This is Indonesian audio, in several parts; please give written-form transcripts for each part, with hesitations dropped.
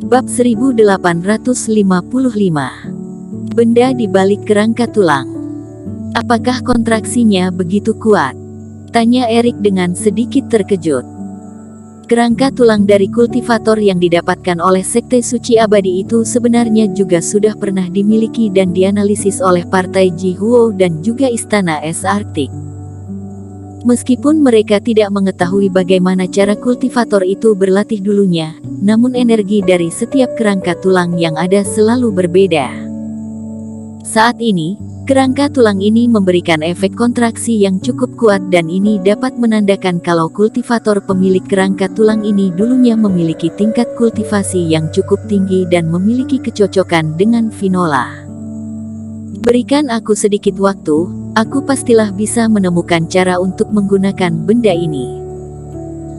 Bab 1855. Benda di balik kerangka tulang. Apakah kontraksinya begitu kuat? Tanya Erik dengan sedikit terkejut. Kerangka tulang dari kultivator yang didapatkan oleh Sekte Suci Abadi itu sebenarnya juga sudah pernah dimiliki dan dianalisis oleh Partai Jihuo dan juga Istana Es Arktik. Meskipun mereka tidak mengetahui bagaimana cara kultivator itu berlatih dulunya, namun energi dari setiap kerangka tulang yang ada selalu berbeda. Saat ini, kerangka tulang ini memberikan efek kontraksi yang cukup kuat dan ini dapat menandakan kalau kultivator pemilik kerangka tulang ini dulunya memiliki tingkat kultivasi yang cukup tinggi dan memiliki kecocokan dengan Finola. Berikan aku sedikit waktu, aku pastilah bisa menemukan cara untuk menggunakan benda ini,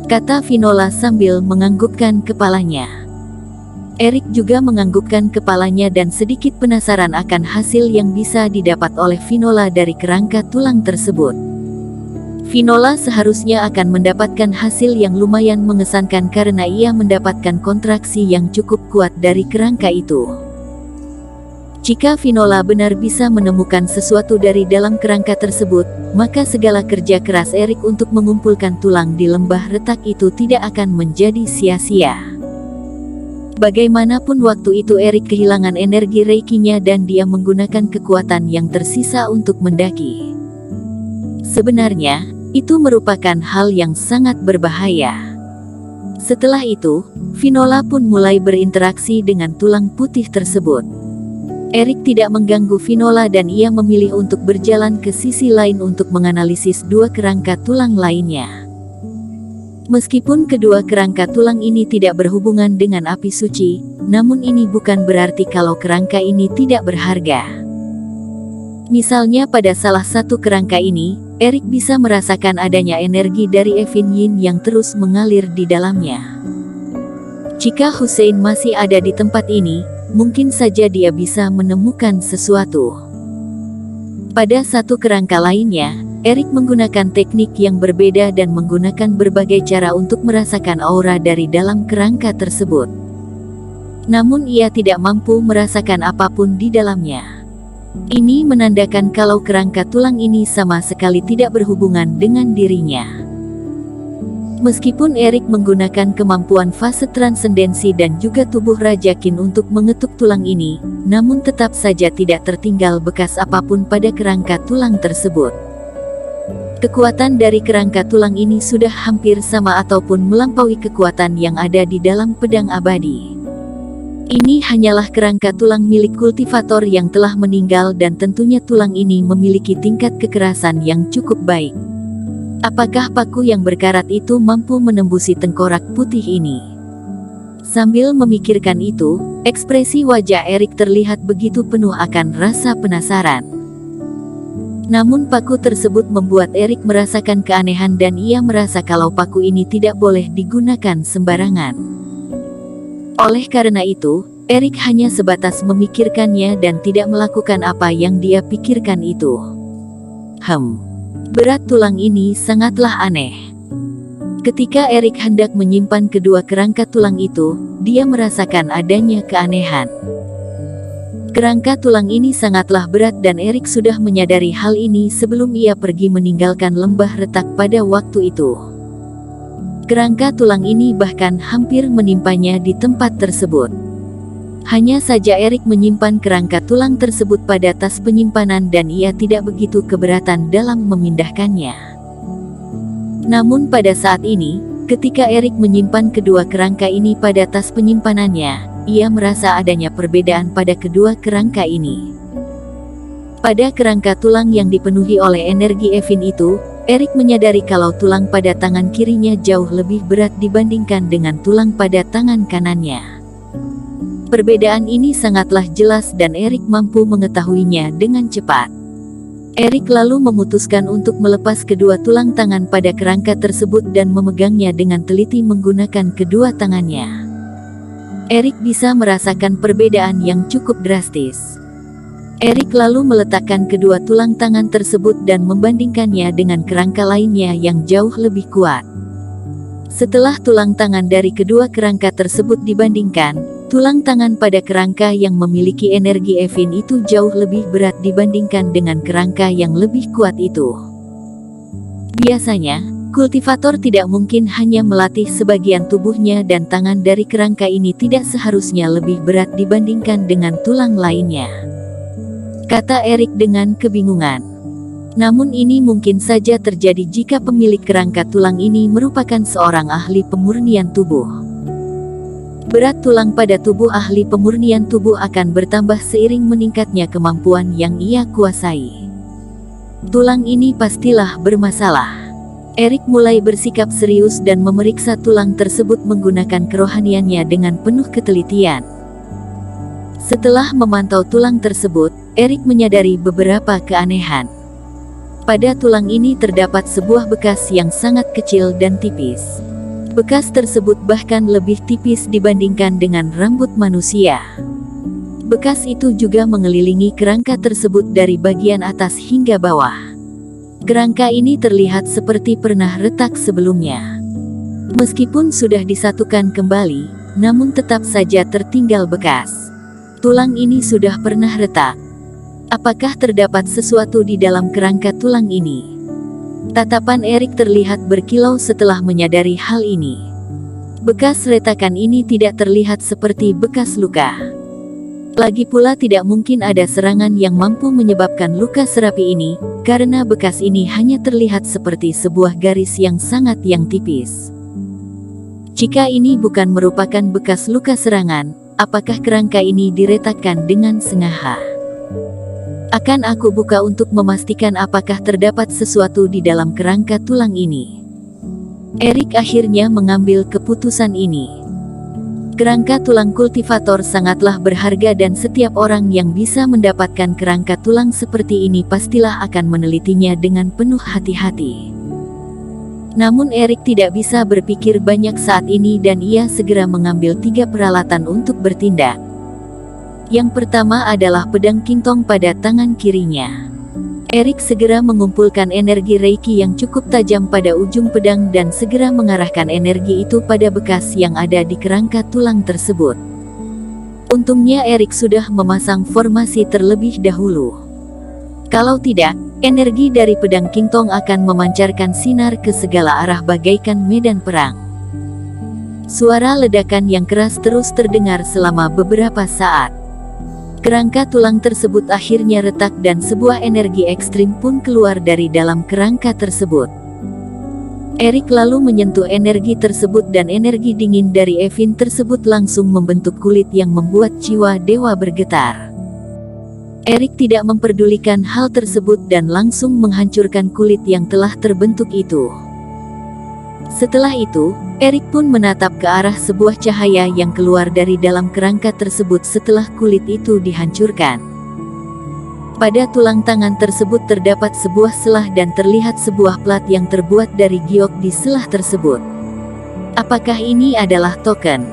kata Finola sambil menganggukkan kepalanya. Erik juga menganggukkan kepalanya dan sedikit penasaran akan hasil yang bisa didapat oleh Finola dari kerangka tulang tersebut. Finola seharusnya akan mendapatkan hasil yang lumayan mengesankan karena ia mendapatkan kontraksi yang cukup kuat dari kerangka itu. Jika Finola benar bisa menemukan sesuatu dari dalam kerangka tersebut, maka segala kerja keras Erik untuk mengumpulkan tulang di lembah retak itu tidak akan menjadi sia-sia. Bagaimanapun waktu itu Erik kehilangan energi reikinya dan dia menggunakan kekuatan yang tersisa untuk mendaki. Sebenarnya, itu merupakan hal yang sangat berbahaya. Setelah itu, Finola pun mulai berinteraksi dengan tulang putih tersebut. Erik tidak mengganggu Finola dan ia memilih untuk berjalan ke sisi lain untuk menganalisis dua kerangka tulang lainnya. Meskipun kedua kerangka tulang ini tidak berhubungan dengan api suci, namun ini bukan berarti kalau kerangka ini tidak berharga. Misalnya pada salah satu kerangka ini, Erik bisa merasakan adanya energi dari Evin Yin yang terus mengalir di dalamnya. Jika Hussein masih ada di tempat ini, mungkin saja dia bisa menemukan sesuatu. Pada satu kerangka lainnya, Erik menggunakan teknik yang berbeda dan menggunakan berbagai cara untuk merasakan aura dari dalam kerangka tersebut. Namun ia tidak mampu merasakan apapun di dalamnya. Ini menandakan kalau kerangka tulang ini sama sekali tidak berhubungan dengan dirinya. Meskipun Erik menggunakan kemampuan fase transendensi dan juga tubuh Raja Qin untuk mengetuk tulang ini, namun tetap saja tidak tertinggal bekas apapun pada kerangka tulang tersebut. Kekuatan dari kerangka tulang ini sudah hampir sama ataupun melampaui kekuatan yang ada di dalam pedang abadi. Ini hanyalah kerangka tulang milik kultivator yang telah meninggal dan tentunya tulang ini memiliki tingkat kekerasan yang cukup baik. Apakah paku yang berkarat itu mampu menembusi tengkorak putih ini? Sambil memikirkan itu, ekspresi wajah Erik terlihat begitu penuh akan rasa penasaran. Namun paku tersebut membuat Erik merasakan keanehan dan ia merasa kalau paku ini tidak boleh digunakan sembarangan. Oleh karena itu, Erik hanya sebatas memikirkannya dan tidak melakukan apa yang dia pikirkan itu. Berat tulang ini sangatlah aneh. Ketika Erik hendak menyimpan kedua kerangka tulang itu, dia merasakan adanya keanehan. Kerangka tulang ini sangatlah berat dan Erik sudah menyadari hal ini sebelum ia pergi meninggalkan lembah retak pada waktu itu. Kerangka tulang ini bahkan hampir menimpanya di tempat tersebut. Hanya saja Erik menyimpan kerangka tulang tersebut pada tas penyimpanan dan ia tidak begitu keberatan dalam memindahkannya. Namun pada saat ini, ketika Erik menyimpan kedua kerangka ini pada tas penyimpanannya, ia merasa adanya perbedaan pada kedua kerangka ini. Pada kerangka tulang yang dipenuhi oleh energi Evin itu, Erik menyadari kalau tulang pada tangan kirinya jauh lebih berat dibandingkan dengan tulang pada tangan kanannya. Perbedaan ini sangatlah jelas dan Erik mampu mengetahuinya dengan cepat. Erik lalu memutuskan untuk melepas kedua tulang tangan pada kerangka tersebut dan memegangnya dengan teliti menggunakan kedua tangannya. Erik bisa merasakan perbedaan yang cukup drastis. Erik lalu meletakkan kedua tulang tangan tersebut dan membandingkannya dengan kerangka lainnya yang jauh lebih kuat. Setelah tulang tangan dari kedua kerangka tersebut dibandingkan, Tulang tangan pada kerangka yang memiliki energi Evin itu jauh lebih berat dibandingkan dengan kerangka yang lebih kuat itu. Biasanya, kultivator tidak mungkin hanya melatih sebagian tubuhnya dan tangan dari kerangka ini tidak seharusnya lebih berat dibandingkan dengan tulang lainnya, kata Erik dengan kebingungan. Namun ini mungkin saja terjadi jika pemilik kerangka tulang ini merupakan seorang ahli pemurnian tubuh. Berat tulang pada tubuh ahli pemurnian tubuh akan bertambah seiring meningkatnya kemampuan yang ia kuasai. Tulang ini pastilah bermasalah. Erik mulai bersikap serius dan memeriksa tulang tersebut menggunakan kerohaniannya dengan penuh ketelitian. Setelah memantau tulang tersebut, Erik menyadari beberapa keanehan. Pada tulang ini terdapat sebuah bekas yang sangat kecil dan tipis. Bekas tersebut bahkan lebih tipis dibandingkan dengan rambut manusia. Bekas itu juga mengelilingi kerangka tersebut dari bagian atas hingga bawah. Kerangka ini terlihat seperti pernah retak sebelumnya. Meskipun sudah disatukan kembali, namun tetap saja tertinggal bekas. Tulang ini sudah pernah retak. Apakah terdapat sesuatu di dalam kerangka tulang ini? Tatapan Erik terlihat berkilau setelah menyadari hal ini. Bekas retakan ini tidak terlihat seperti bekas luka. Lagi pula tidak mungkin ada serangan yang mampu menyebabkan luka serapi ini, karena bekas ini hanya terlihat seperti sebuah garis yang sangat tipis. Jika ini bukan merupakan bekas luka serangan, apakah kerangka ini diretakkan dengan sengaja? Akan aku buka untuk memastikan apakah terdapat sesuatu di dalam kerangka tulang ini. Erik akhirnya mengambil keputusan ini. Kerangka tulang kultivator sangatlah berharga dan setiap orang yang bisa mendapatkan kerangka tulang seperti ini pastilah akan menelitinya dengan penuh hati-hati. Namun Erik tidak bisa berpikir banyak saat ini dan ia segera mengambil 3 peralatan untuk bertindak. Yang pertama adalah pedang Qingtong pada tangan kirinya. Erik segera mengumpulkan energi Reiki yang cukup tajam pada ujung pedang dan segera mengarahkan energi itu pada bekas yang ada di kerangka tulang tersebut. Untungnya Erik sudah memasang formasi terlebih dahulu. Kalau tidak, energi dari pedang Qingtong akan memancarkan sinar ke segala arah bagaikan medan perang. Suara ledakan yang keras terus terdengar selama beberapa saat. Kerangka tulang tersebut akhirnya retak dan sebuah energi ekstrim pun keluar dari dalam kerangka tersebut. Erik lalu menyentuh energi tersebut dan energi dingin dari Evin tersebut langsung membentuk kulit yang membuat jiwa dewa bergetar. Erik tidak memperdulikan hal tersebut dan langsung menghancurkan kulit yang telah terbentuk itu. Setelah itu, Erik pun menatap ke arah sebuah cahaya yang keluar dari dalam kerangka tersebut setelah kulit itu dihancurkan. Pada tulang tangan tersebut terdapat sebuah selah dan terlihat sebuah plat yang terbuat dari giok di selah tersebut. Apakah ini adalah token,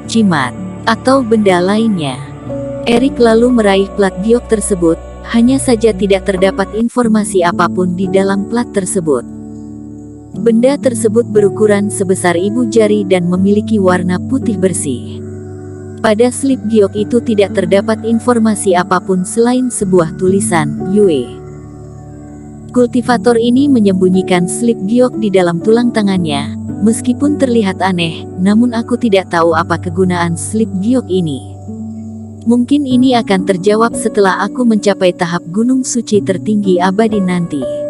jimat, atau benda lainnya? Erik lalu meraih plat giok tersebut, hanya saja tidak terdapat informasi apapun di dalam plat tersebut. Benda tersebut berukuran sebesar ibu jari dan memiliki warna putih bersih. Pada slip giok itu tidak terdapat informasi apapun selain sebuah tulisan Yue. Kultivator ini menyembunyikan slip giok di dalam tulang tangannya. Meskipun terlihat aneh, namun aku tidak tahu apa kegunaan slip giok ini. Mungkin ini akan terjawab setelah aku mencapai tahap gunung suci tertinggi abadi nanti.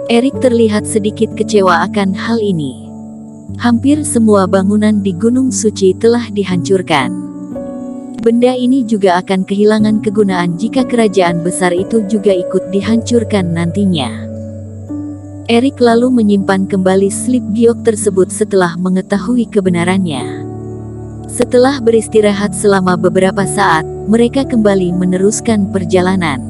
Erik terlihat sedikit kecewa akan hal ini. Hampir semua bangunan di Gunung Suci telah dihancurkan. Benda ini juga akan kehilangan kegunaan jika kerajaan besar itu juga ikut dihancurkan nantinya. Erik lalu menyimpan kembali slip giok tersebut setelah mengetahui kebenarannya. Setelah beristirahat selama beberapa saat, mereka kembali meneruskan perjalanan.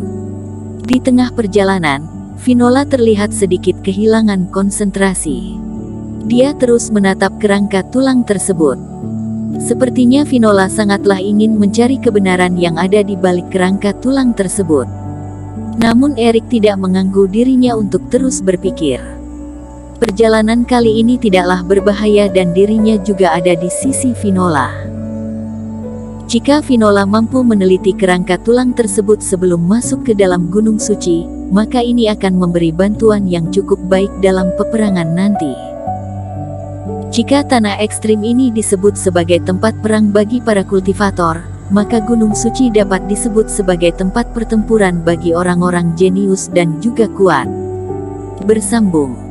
Di tengah perjalanan, Finola terlihat sedikit kehilangan konsentrasi. Dia terus menatap kerangka tulang tersebut. Sepertinya Finola sangatlah ingin mencari kebenaran yang ada di balik kerangka tulang tersebut. Namun Erik tidak mengganggu dirinya untuk terus berpikir. Perjalanan kali ini tidaklah berbahaya dan dirinya juga ada di sisi Finola. Jika Vinola mampu meneliti kerangka tulang tersebut sebelum masuk ke dalam Gunung Suci, maka ini akan memberi bantuan yang cukup baik dalam peperangan nanti. Jika tanah ekstrim ini disebut sebagai tempat perang bagi para kultivator, maka Gunung Suci dapat disebut sebagai tempat pertempuran bagi orang-orang jenius dan juga kuat. Bersambung.